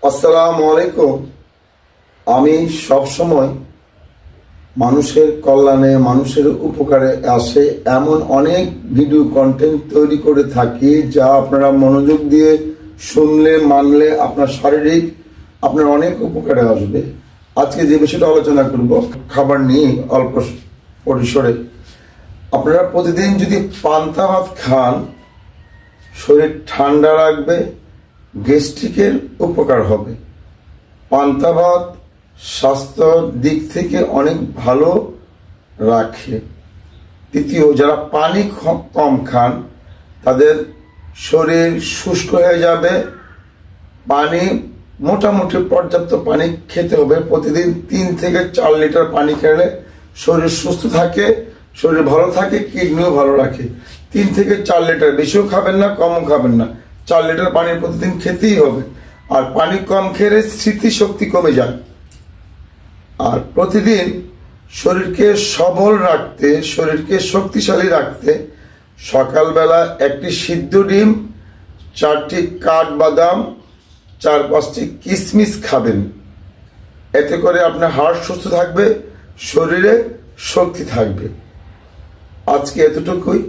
আসসালামু আলাইকুম। আমি সব সময় মানুষের কল্যাণে, মানুষের উপকারে আসে এমন অনেক ভিডিও কন্টেন্ট তৈরি করে থাকি, যা আপনারা মনোযোগ দিয়ে শুনলে, মানলে আপনার শারীরিক আপনার অনেক উপকারে আসবে। আজকে যে বিষয়টা আলোচনা করব, খাবার নিয়ে অল্প পরিসরে। আপনারা প্রতিদিন যদি পান্তা ভাত খান, শরীর ঠান্ডা রাখবে, গ্যাস্ট্রিকের উপকার হবে। পান্তা ভাত স্বাস্থ্যর দিক থেকে অনেক ভালো রাখে। দ্বিতীয়, যারা পানি কম খান তাদের শরীর শুষ্ক হয়ে যাবে। পানি মোটামুটি পর্যাপ্ত পানি খেতে হবে। প্রতিদিন 3 থেকে 4 লিটার পানি খেলে শরীর সুস্থ থাকে, শরীর ভালো থাকে, কিডনিও ভালো রাখে। 3 থেকে 4 লিটার, বেশিও খাবেন না, কমও খাবেন না। 4 লিটার পানি প্রতিদিন খেতেই হবে। আর পানি কম খেলে স্মৃতিশক্তি কমে যায়। আর প্রতিদিন শরীরকে সবল রাখতে, শরীরকে শক্তিশালী রাখতে সকালবেলা একটি সিদ্ধ ডিম, 4টি কাঠবাদাম, 4-5টি কিশমিশ খাবেন। এতে করে আপনার হার্ট সুস্থ থাকবে, শরীরে শক্তি থাকবে। আজকে এতটুকুই।